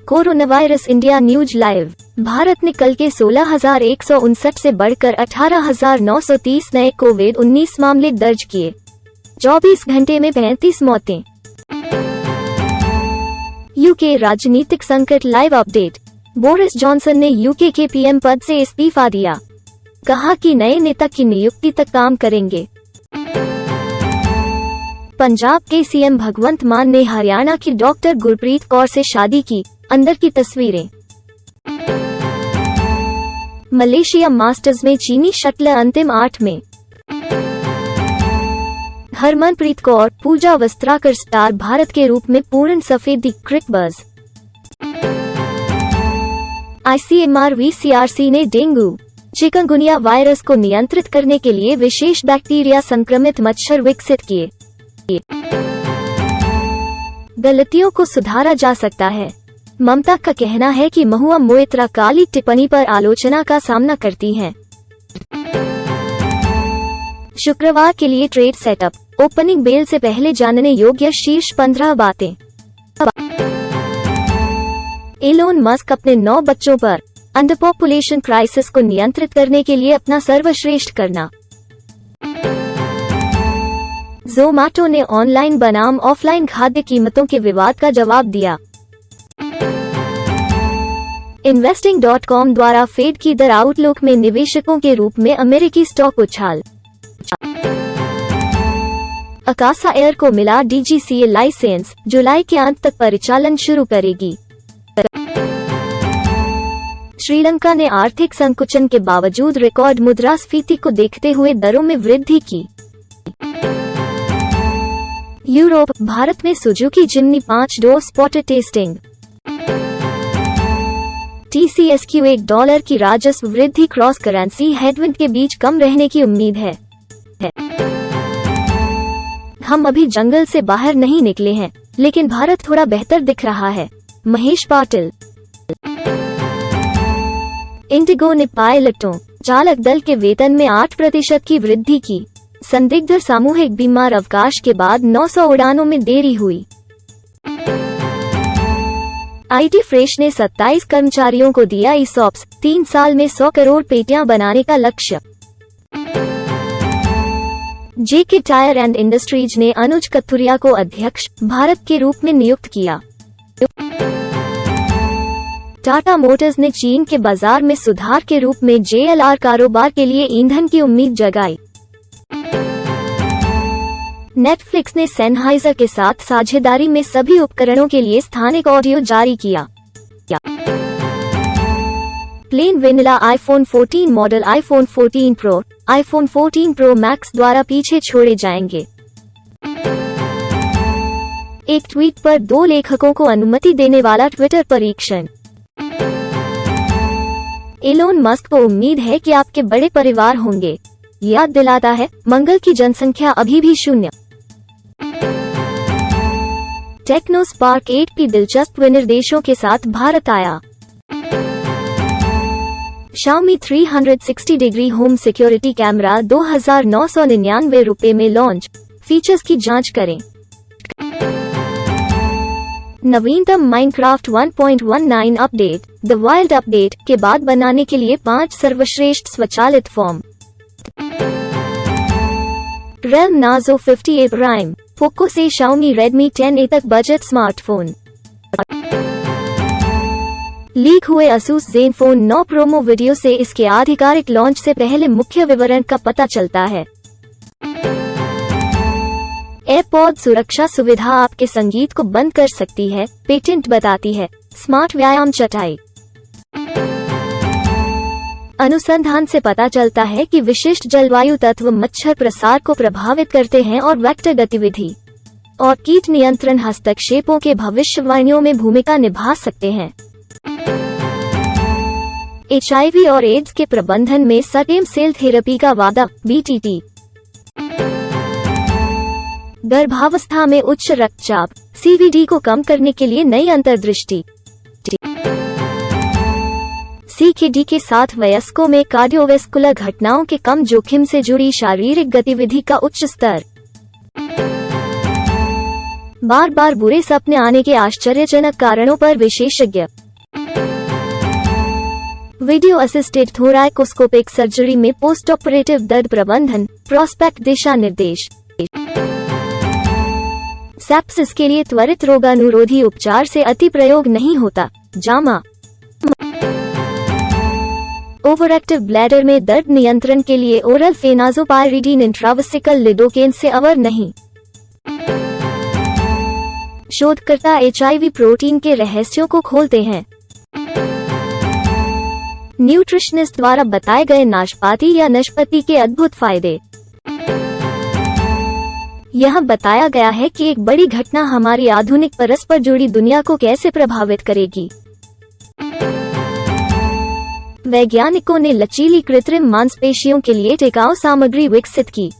Corona virus India news live. Bharat ने कल के 16,159 से बढ़कर 18,930 नए कोविड-19 मामले दर्ज किए। 24 घंटे में 35 मौतें। यूके राजनीतिक संकट लाइव अपडेट। बोरिस जॉनसन ने यूके के पीएम पद से इस्तीफा दिया। कहा कि नए नेता की नियुक्ति तक काम करेंगे। पंजाब के सीएम भगवंत मान ने हरियाणा की डॉक्टर गुरप्रीत कौर से शादी की। अंदर की तस्वीरें। मलेशिया मास्टर्स में चीनी शटलर अंतिम 8 में। हरमनप्रीत कौर, पूजा वस्त्राकर स्टार भारत के रूप में पूर्ण सफेदी। क्रिकबज। ICMR-VCRC ने डेंगू चिकनगुनिया वायरस को नियंत्रित करने के लिए विशेष बैक्टीरिया संक्रमित मच्छर विकसित किए। गलतियों को सुधारा जा सकता है। ममता का कहना है कि महुआ मोइत्रा काली टिप्पणी पर आलोचना का सामना करती हैं। शुक्रवार के लिए ट्रेड सेटअप। ओपनिंग बेल से पहले जानने योग्य शीर्ष 15 बातें। एलोन मस्क अपने 9 बच्चों पर अंडर पॉपुलेशन क्राइसिस को नियंत्रित करने के लिए अपना सर्वश्रेष्ठ करना। ज़ोमैटो ने ऑनलाइन बनाम ऑफलाइन खाद्य कीमतों के विवाद का जवाब दिया। Investing.com द्वारा फेड की दर आउटलुक में निवेशकों के रूप में अमेरिकी स्टॉक उछाल। अकासा एयर को मिला DGCA लाइसेंस, जुलाई के अंत तक परिचालन शुरू करेगी। श्रीलंका ने आर्थिक संकुचन के बावजूद रिकॉर्ड मुद्रास्फीति को देखते हुए दरों में वृद्धि की। यूरोप, भारत में सुजुकी जिमनी 5 डोर स्पॉटेड टेस्टिंग। TCSQ $1 की राजस्व वृद्धि क्रॉस करेंसी हेडविंड के बीच कम रहने की उम्मीद है। हम अभी जंगल से बाहर नहीं निकले हैं, लेकिन भारत थोड़ा बेहतर दिख रहा है। महेश पाटिल। इंडिगो ने पायलटों चालक दल के वेतन में 8% की वृद्धि की। संदिग्ध सामूहिक बीमार अवकाश के बाद 900 उड़ानों में देरी हुई। IT फ्रेश ने 27 कर्मचारियों को दिया ESOPs, 3 साल में 100 करोड़ पेटियां बनाने का लक्ष्य। JK टायर एंड इंडस्ट्रीज ने अनुज कथुरिया को अध्यक्ष भारत के रूप में नियुक्त किया। टाटा मोटर्स ने चीन के बाजार में सुधार के रूप में JLR कारोबार के लिए ईंधन की उम्मीद जगाई। नेटफ्लिक्स ने सेनहाइजर के साथ साझेदारी में सभी उपकरणों के लिए स्थानिक ऑडियो जारी किया। Plain vanilla iPhone 14 model iPhone 14 Pro, iPhone 14 Pro Max द्वारा पीछे छोड़े जाएंगे। एक ट्वीट पर 2 लेखकों को अनुमति देने वाला ट्विटर परीक्षण। एलोन मस्क को उम्मीद है कि आपके बड़े परिवार होंगे। याद दिलाता है, मंगल की जनसंख्या अभी भी 0। टेक्नोस्पार्क 8P दिलचस्प विनिर्देशों के साथ भारत आया। Xiaomi 360 degree home security camera 2,999 रुपए में लॉन्च। फीचर्स की जांच करें। नवीनतम Minecraft 1.19 update the wild update के बाद बनाने के लिए 5 सर्वश्रेष्ठ स्वचालित form. Realme Nazo 50A Prime, Poco से Xiaomi Redmi 10A तक बजट स्मार्टफोन। लीक हुए Asus Zenfone 9 प्रोमो वीडियो से इसके आधिकारिक लॉन्च से पहले मुख्य विवरण का पता चलता है। एयरपॉड सुरक्षा सुविधा आपके संगीत को बंद कर सकती है, पेटेंट बताती है। स्मार्ट व्यायाम चटाई। अनुसंधान से पता चलता है कि विशिष्ट जलवायु तत्व मच्छर प्रसार को प्रभावित करते हैं और वेक्टर गतिविधि और कीट नियंत्रण हस्तक्षेपों के भविष्यवाणियों में भूमिका निभा सकते हैं। HIV और एड्स के प्रबंधन में स्टेम सेल थेरेपी का वादा। BTT। गर्भावस्था में उच्च रक्तचाप CVD को कम करने के लिए नई अंतर्दृष्टि। CKD के साथ वयस्कों में कार्डियोवैस्कुलर घटनाओं के कम जोखिम से जुड़ी शारीरिक गतिविधि का उच्च स्तर। बार बार बुरे सपने आने के आश्चर्यजनक कारणों पर विशेषज्ञ। वीडियो असिस्टेड थोरैकोस्कोपिक सर्जरी में पोस्ट ऑपरेटिव दर्द प्रबंधन, प्रोस्पेक्ट दिशा निर्देश। सेप्सिस के लिए त्वरित रोगानुरोधी उपचार से अति प्रयोग नहीं होता। जामा। ओवरएक्टिव ब्लैडर में दर्द नियंत्रण के लिए ओरल फेनाजोपायरिडीन इंट्रावेसिकल लिडोकेन से अवर नहीं। शोधकर्ता HIV प्रोटीन के रहस्यों को खोलते हैं। न्यूट्रिशनिस्ट द्वारा बताए गए नाशपाती या नाशपाती के अद्भुत फायदे। यह बताया गया है कि एक बड़ी घटना हमारी आधुनिक परस्पर जुड़ी दुनिया को कैसे प्रभावित करेगी। वैज्ञानिकों ने लचीली कृत्रिम मांसपेशियों के लिए टिकाऊ सामग्री विकसित की।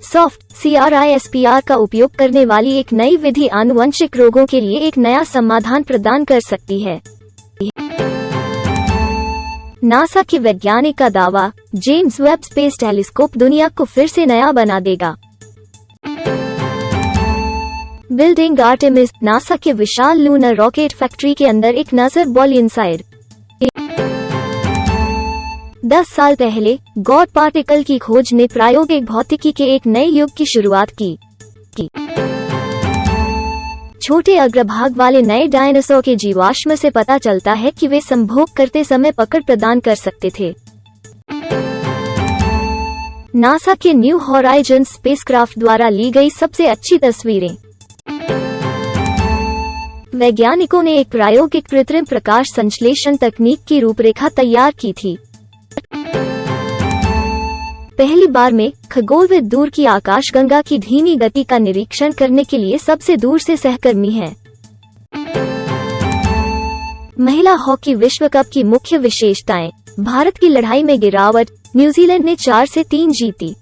सॉफ्ट CRISPR का उपयोग करने वाली एक नई विधि आनुवंशिक रोगों के लिए एक नया समाधान प्रदान कर सकती है। नासा के वैज्ञानिक का दावा, जेम्स वेब स्पेस टेलीस्कोप दुनिया को फिर से नया बना देगा। बिल्डिंग आर्टेमिस, नासा के विशाल लूनर रॉकेट फैक्ट्री के अंदर एक नजर बॉल इनसाइड। 10 साल पहले गॉड पार्टिकल की खोज ने प्रायोगिक भौतिकी के एक नए युग की शुरुआत की। छोटे अग्रभाग वाले नए डायनासोर के जीवाश्म से पता चलता है कि वे संभोग करते समय पकड़ प्रदान कर सकते थे। नासा के न्यू होराइजन स्पेसक्राफ्ट द्वारा ली गई सबसे अच्छी तस्वीरें। वैज्ञानिकों ने एक प्रायोगिक कृत्रिम प्रकाश संश्लेषण तकनीक की रूपरेखा तैयार की थी। पहली बार में खगोलविद दूर की आकाशगंगा की धीमी गति का निरीक्षण करने के लिए सबसे दूर से सहकर्मी है। महिला हॉकी विश्व कप की मुख्य विशेषताएं। भारत की लड़ाई में गिरावट, न्यूजीलैंड ने 4 से 3 जीती।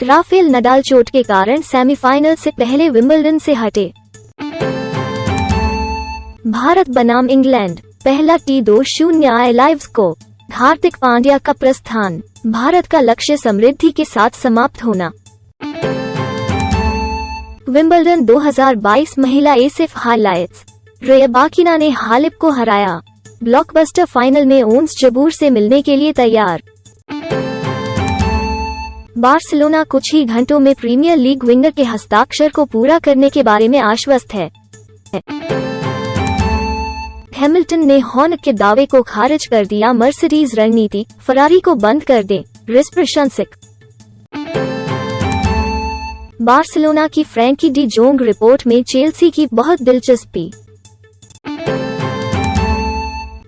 राफेल नडाल चोट के कारण सेमीफाइनल से पहले विंबलडन से हटे। भारत बनाम इंग्लैंड, पहला T20 लाइव्स को। हार्दिक पांड्या का प्रस्थान, भारत का लक्ष्य समृद्धि के साथ समाप्त होना। विंबलडन 2022 महिला एसिफ हाइलाइट्स, रबाकिना ने हालिप को हराया। ब्लॉकबस्टर फाइनल में ओन्स जबूर से मिलने के लिए तैयार। बार्सिलोना कुछ ही घंटों में प्रीमियर लीग विंगर के हस्ताक्षर को पूरा करने के बारे में आश्वस्त है। हैमिल्टन ने हॉर्न के दावे को खारिज कर दिया। मर्सिडीज रणनीति, फरारी को बंद कर दे, रिस प्रशंसक। बार्सिलोना की फ्रैंकी डी जोंग रिपोर्ट में चेल्सी की बहुत दिलचस्पी।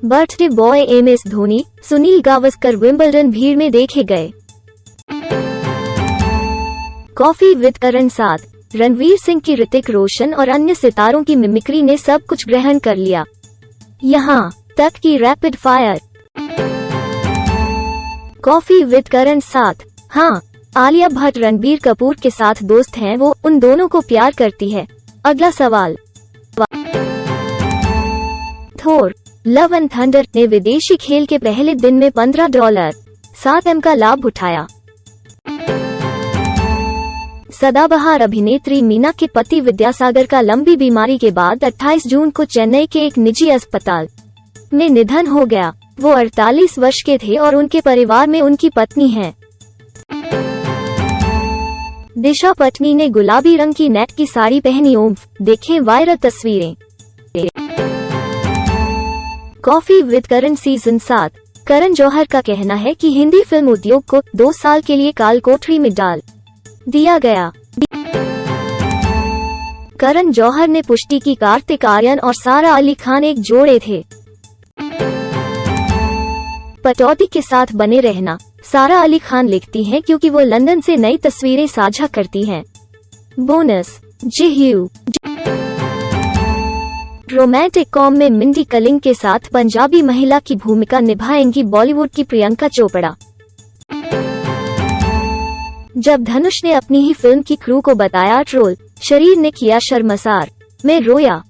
Birthday boy MS Dhoni, Sunil Gavaskar Wimbledon भीड़ में देखे गए। कॉफी विद करण साथ, रणवीर सिंह की ऋतिक रोशन और अन्य सितारों की मिमिक्री ने सब कुछ ग्रहण कर लिया। यहाँ तक की रैपिड फायर। कॉफी विद करण साथ। हाँ, आलिया भट्ट रणबीर कपूर के साथ दोस्त हैं, वो उन दोनों को प्यार करती है। अगला सवाल। थोर लव एंड थंडर ने विदेशी खेल के पहले दिन में $15.7 का लाभ उठाया। सदाबहार अभिनेत्री मीना के पति विद्यासागर का लंबी बीमारी के बाद 28 जून को चेन्नई के एक निजी अस्पताल में निधन हो गया। वो 48 वर्ष के थे और उनके परिवार में उनकी पत्नी हैं। दिशा पटनी ने गुलाबी रंग की नेट की साड़ी पहनी। ओम्फ, देखें वायरल तस्वीरें। Coffee with Karan season 7। Karan Johar का कहना है कि हिंदी फिल्म उद्योग को 2 साल के लिए काल कोठरी में डाल दिया गया। करण जौहर ने पुष्टि की कार्तिक आर्यन और सारा अली खान एक जोड़े थे। पटौदी के साथ बने रहना, सारा अली खान लिखती हैं क्योंकि वो लंदन से नई तस्वीरें साझा करती हैं। बोनस, जेह्यू रोमांटिक कॉम में मिंडी कलिंग के साथ पंजाबी महिला की भूमिका निभाएंगी बॉलीवुड की प्रियंका चोपड़ा। जब धनुष ने अपनी ही फिल्म की क्रू को बताया ट्रोल, शरीर ने किया शर्मसार। मैं रोया।